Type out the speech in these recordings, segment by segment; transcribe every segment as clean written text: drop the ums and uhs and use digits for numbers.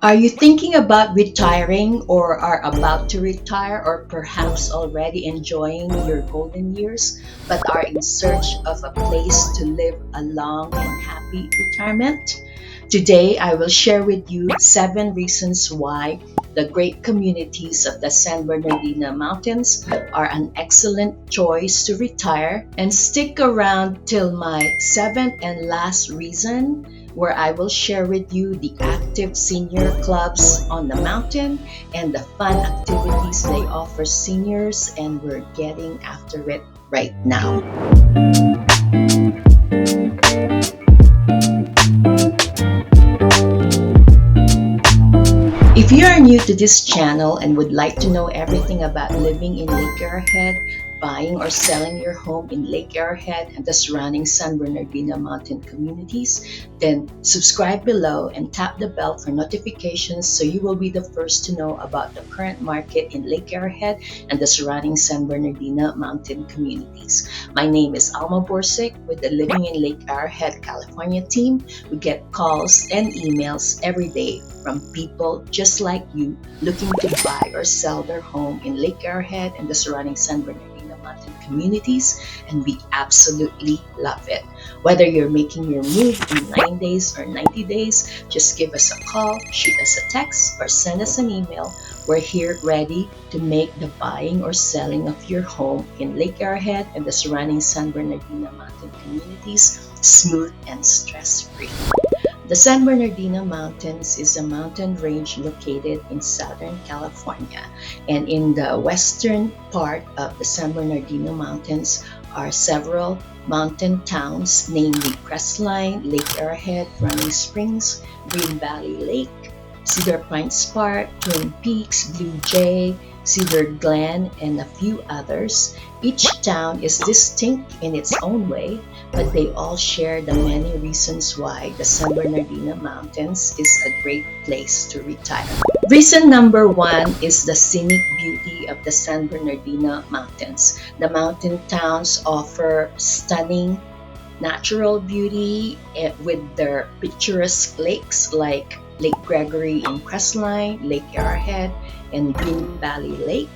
Are you thinking about retiring or are about to retire or perhaps already enjoying your golden years but are in search of a place to live a long and happy retirement? Today, I will share with you 7 reasons why the great communities of the San Bernardino Mountains are an excellent choice to retire. And stick around till my seventh and last reason, where I will share with you the active senior clubs on the mountain and the fun activities they offer seniors, and we're getting after it right now. If you are new to this channel and would like to know everything about living in Lake Arrowhead, buying or selling your home in Lake Arrowhead and the surrounding San Bernardino Mountain Communities, then subscribe below and tap the bell for notifications so you will be the first to know about the current market in Lake Arrowhead and the surrounding San Bernardino Mountain Communities. My name is Alma Borcuk with the Living in Lake Arrowhead, California team. We get calls and emails every day from people just like you looking to buy or sell their home in Lake Arrowhead and the surrounding San Bernardino Mountain Communities, and we absolutely love it. Whether you're making your move in 9 days or 90 days, just give us a call, shoot us a text, or send us an email. We're here ready to make the buying or selling of your home in Lake Arrowhead and the surrounding San Bernardino Mountain Communities smooth and stress-free. The San Bernardino Mountains is a mountain range located in Southern California, and in the western part of the San Bernardino Mountains are several mountain towns, namely Crestline, Lake Arrowhead, Running Springs, Green Valley Lake, Cedar Pines Park, Twin Peaks, Blue Jay, Cedar Glen, and a few others. Each town is distinct in its own way, but they all share the many reasons why the San Bernardino Mountains is a great place to retire. Reason number 1 is the scenic beauty of the San Bernardino Mountains. The mountain towns offer stunning natural beauty with their picturesque lakes like Lake Gregory in Crestline, Lake Arrowhead, and Green Valley Lake.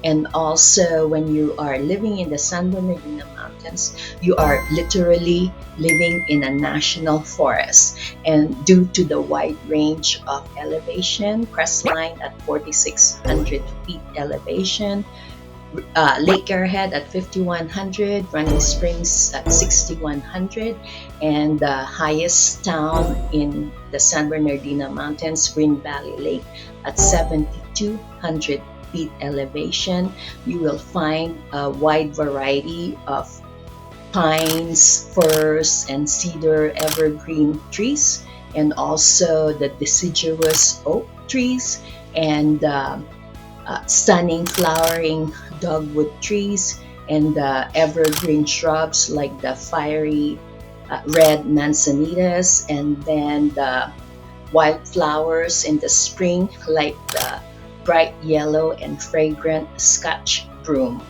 And also, when you are living in the San Bernardino Mountains, you are literally living in a national forest. And due to the wide range of elevation, Crestline at 4,600 feet elevation, Lake Arrowhead at 5,100, Running Springs at 6,100, and the highest town in the San Bernardino Mountains, Green Valley Lake, at 7,200 feet elevation. You will find a wide variety of pines, firs, and cedar evergreen trees, and also the deciduous oak trees and stunning flowering dogwood trees and the evergreen shrubs like the fiery red manzanitas, and then the wildflowers in the spring like the bright yellow and fragrant Scotch broom.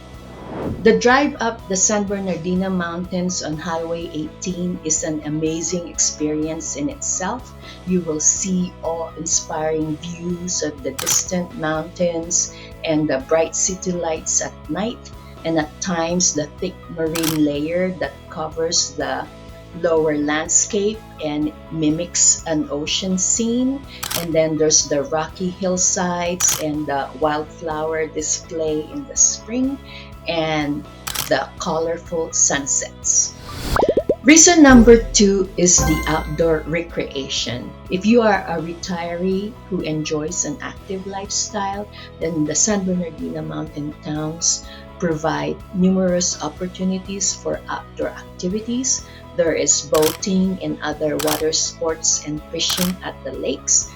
The drive up the San Bernardino Mountains on Highway 18 is an amazing experience in itself. You will see awe-inspiring views of the distant mountains and the bright city lights at night, and at times the thick marine layer that covers the lower landscape and mimics an ocean scene. And then there's the rocky hillsides and the wildflower display in the spring and the colorful sunsets. Reason number 2 is the outdoor recreation. If you are a retiree who enjoys an active lifestyle, then the San Bernardino mountain towns provide numerous opportunities for outdoor activities. There is boating and other water sports and fishing at the lakes.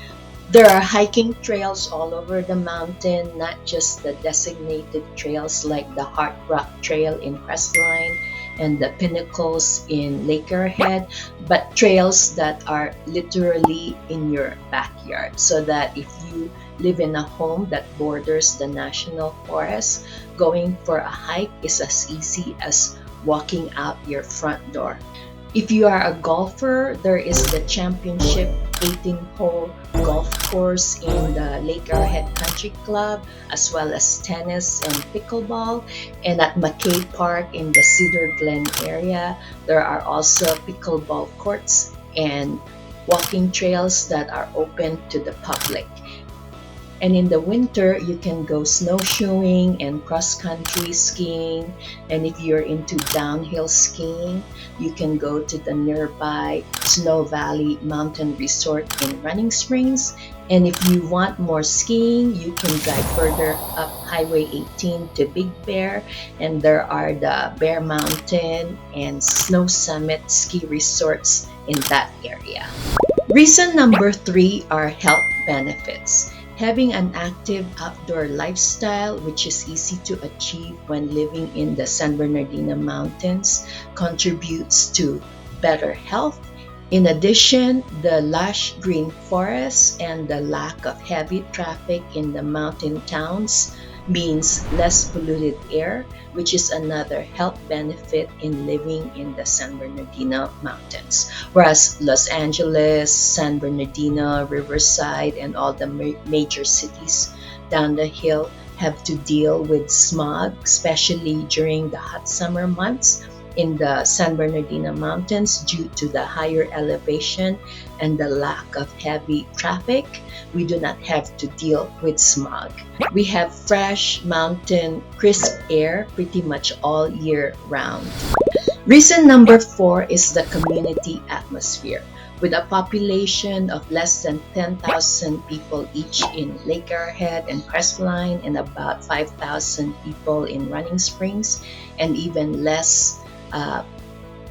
There are hiking trails all over the mountain, not just the designated trails like the Heart Rock Trail in Crestline and the Pinnacles in Lake Arrowhead, but trails that are literally in your backyard, so that if you live in a home that borders the national forest, going for a hike is as easy as walking out your front door. If you are a golfer, there is the Championship 18-hole golf course in the Lake Arrowhead Country Club, as well as tennis and pickleball. And at McKay Park in the Cedar Glen area, there are also pickleball courts and walking trails that are open to the public. And in the winter, you can go snowshoeing and cross-country skiing. And if you're into downhill skiing, you can go to the nearby Snow Valley Mountain Resort in Running Springs. And if you want more skiing, you can drive further up Highway 18 to Big Bear. And there are the Bear Mountain and Snow Summit ski resorts in that area. Reason number 3 are health benefits. Having an active outdoor lifestyle, which is easy to achieve when living in the San Bernardino Mountains, contributes to better health. In addition, the lush green forests and the lack of heavy traffic in the mountain towns means less polluted air, which is another health benefit in living in the San Bernardino Mountains. Whereas Los Angeles, San Bernardino, Riverside, and all the major cities down the hill have to deal with smog, especially during the hot summer months. In the San Bernardino Mountains, due to the higher elevation and the lack of heavy traffic, we do not have to deal with smog. We have fresh mountain crisp air pretty much all year round. Reason number 4 is the community atmosphere. With a population of less than 10,000 people each in Lake Arrowhead and Crestline, and about 5,000 people in Running Springs, and even less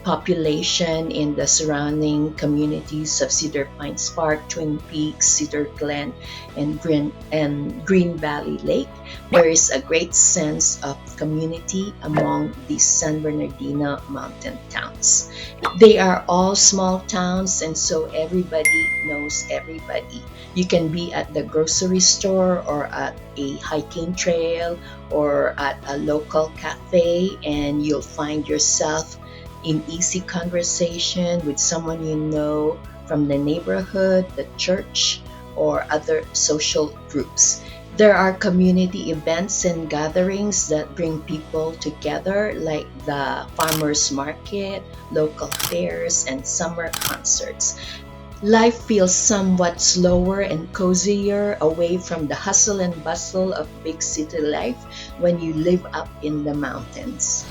population in the surrounding communities of Cedar Pines Park, Twin Peaks, Cedar Glen, and Green Valley Lake, there is a great sense of community among these San Bernardino mountain towns. They are all small towns, and so everybody knows everybody. You can be at the grocery store or at a hiking trail or at a local cafe, and you'll find yourself in easy conversation with someone you know from the neighborhood, the church, or other social groups. There are community events and gatherings that bring people together, like the farmers market, local fairs, and summer concerts. Life feels somewhat slower and cozier away from the hustle and bustle of big city life when you live up in the mountains.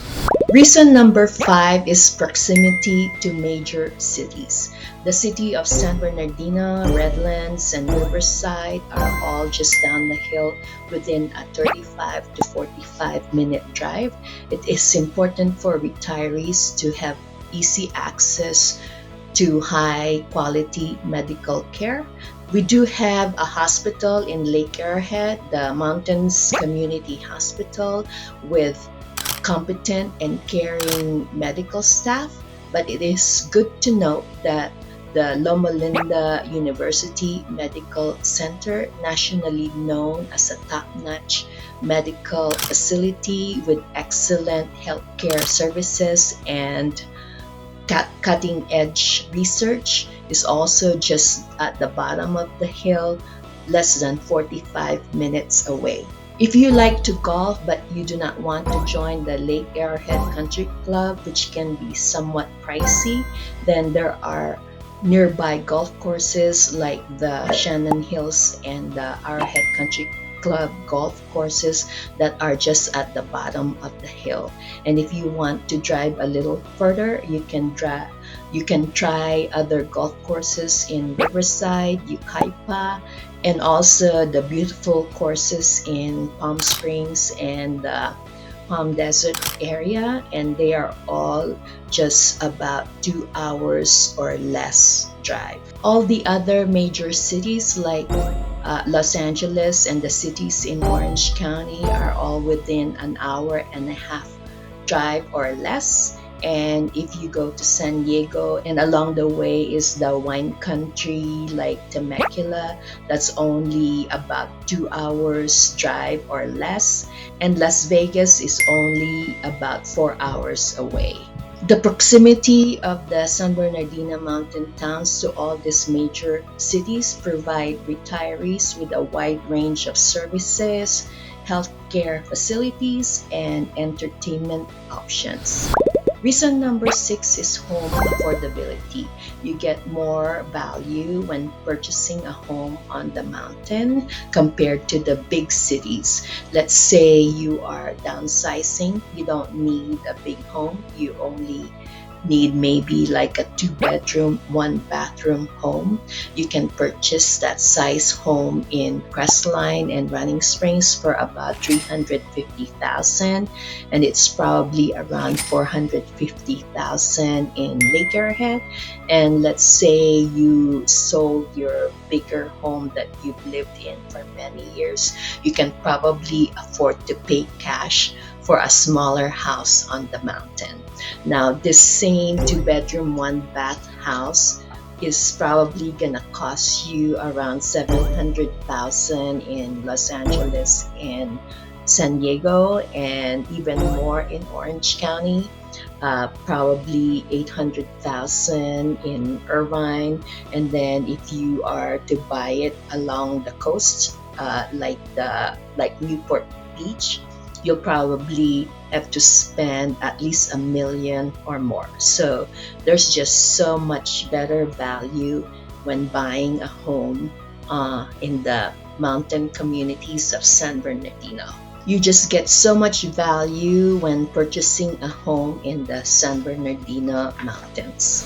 Reason number 5 is proximity to major cities. The city of San Bernardino, Redlands, and Riverside are all just down the hill within a 35 to 45-minute drive. It is important for retirees to have easy access to high-quality medical care. We do have a hospital in Lake Arrowhead, the Mountains Community Hospital, with competent and caring medical staff, but it is good to note that the Loma Linda University Medical Center, nationally known as a top-notch medical facility with excellent healthcare services and cutting-edge research, is also just at the bottom of the hill, less than 45 minutes away. If you like to golf but you do not want to join the Lake Arrowhead Country Club, which can be somewhat pricey, then there are nearby golf courses like the Shannon Hills and the Arrowhead Country Club golf courses that are just at the bottom of the hill. And if you want to drive a little further, you can try other golf courses in Riverside, Yucaipa, and also the beautiful courses in Palm Springs and the Palm Desert area, and they are all just about 2 hours or less drive. All the other major cities like Los Angeles and the cities in Orange County are all within an hour and a half drive or less. And if you go to San Diego and along the way is the wine country like Temecula, that's only about 2 hours drive or less. And Las Vegas is only about 4 hours away. The proximity of the San Bernardino mountain towns to all these major cities provide retirees with a wide range of services, healthcare facilities, and entertainment options. Reason number six is home affordability. You get more value when purchasing a home on the mountain compared to the big cities. Let's say you are downsizing, you don't need a big home, you only need maybe like a 2 bedroom, 1 bathroom home. You can purchase that size home in Crestline and Running Springs for about 350,000, and it's probably around 450,000 in Lake Arrowhead. And let's say you sold your bigger home that you've lived in for many years, you can probably afford to pay cash for a smaller house on the mountain. Now, this same 2 bedroom, 1 bath house is probably gonna cost you around 700,000 in Los Angeles and San Diego, and even more in Orange County. Probably 800,000 in Irvine, and then if you are to buy it along the coast, like Newport Beach, you'll probably have to spend at least $1 million or more. So there's just so much better value when buying a home in the mountain communities of San Bernardino. You just get so much value when purchasing a home in the San Bernardino Mountains.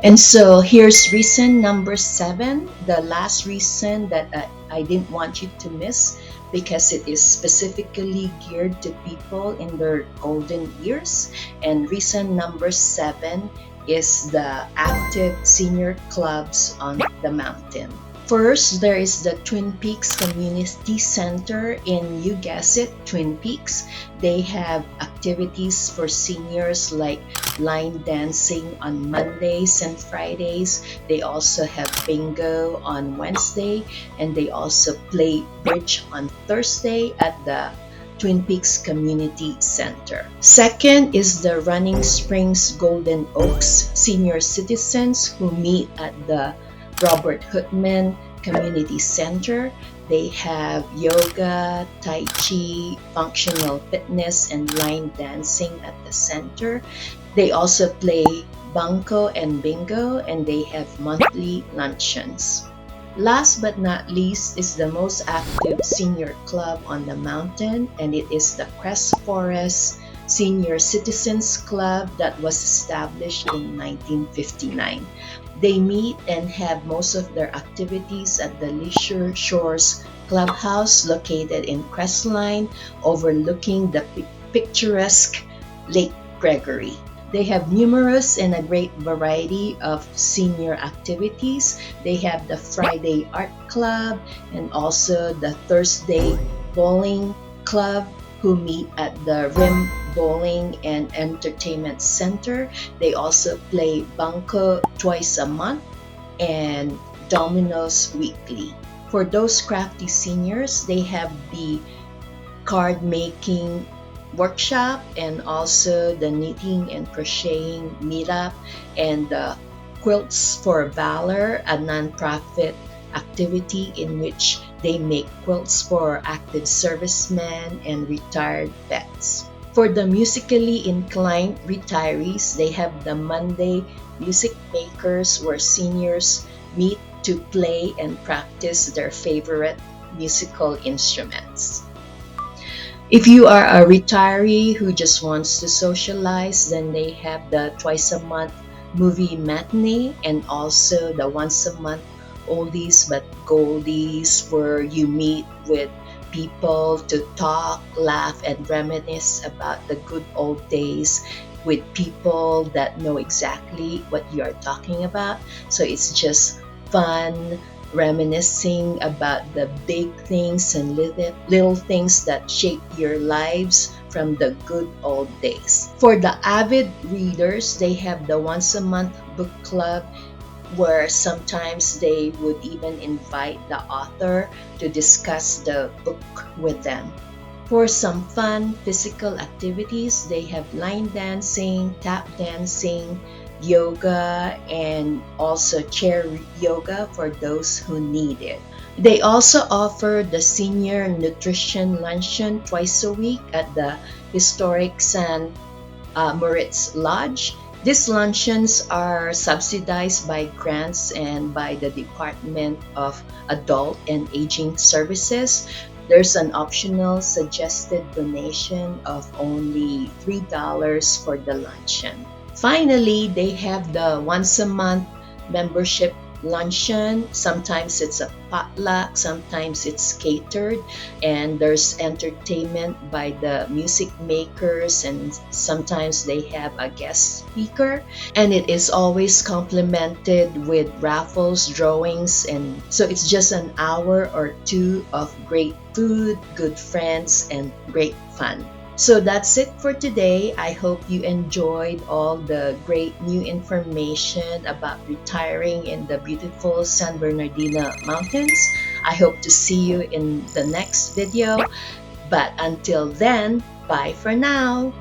And so here's reason number seven, the last reason that I didn't want you to miss, because it is specifically geared to people in their golden years. And reason number seven is the active senior clubs on the mountain. First, there is the Twin Peaks Community Center in, you guess it, Twin Peaks. They have activities for seniors like line dancing on Mondays and Fridays. They also have bingo on Wednesday, and they also play bridge on Thursday at the Twin Peaks Community Center. Second is the Running Springs Golden Oaks senior citizens who meet at the Robert Hoodman Community Center. They have yoga, tai chi, functional fitness, and line dancing at the center. They also play bunco and bingo, and they have monthly luncheons. Last but not least is the most active senior club on the mountain, and it is the Crest Forest Senior Citizens Club that was established in 1959. They meet and have most of their activities at the Leisure Shores Clubhouse located in Crestline, overlooking the picturesque Lake Gregory. They have numerous and a great variety of senior activities. They have the Friday Art Club and also the Thursday Bowling Club, who meet at the Rim Bowling and Entertainment Center. They also play bunco twice a month and dominoes weekly. For those crafty seniors, they have the card making workshop and also the knitting and crocheting meetup, and the Quilts for Valor, a nonprofit activity in which they make quilts for active servicemen and retired vets. For the musically inclined retirees, they have the Monday Music Makers, where seniors meet to play and practice their favorite musical instruments. If you are a retiree who just wants to socialize, then they have the twice a month movie matinee and also the once a month oldies but goldies, where you meet with people to talk, laugh, and reminisce about the good old days with people that know exactly what you are talking about. So it's just fun reminiscing about the big things and little things that shape your lives from the good old days. For the avid readers, they have the once a month book club, where sometimes they would even invite the author to discuss the book with them. For some fun physical activities, they have line dancing, tap dancing, yoga, and also chair yoga for those who need it. They also offer the senior nutrition luncheon twice a week at the historic San Moritz Lodge. These luncheons are subsidized by grants and by the Department of Adult and Aging Services. There's an optional suggested donation of only $3 for the luncheon. Finally, they have the once a month membership luncheon. Sometimes it's a potluck, sometimes it's catered, and there's entertainment by the music makers, and sometimes they have a guest speaker. And it is always complemented with raffles, drawings, and so it's just an hour or two of great food, good friends, and great fun. So that's it for today. I hope you enjoyed all the great new information about retiring in the beautiful San Bernardino Mountains. I hope to see you in the next video. But until then, bye for now.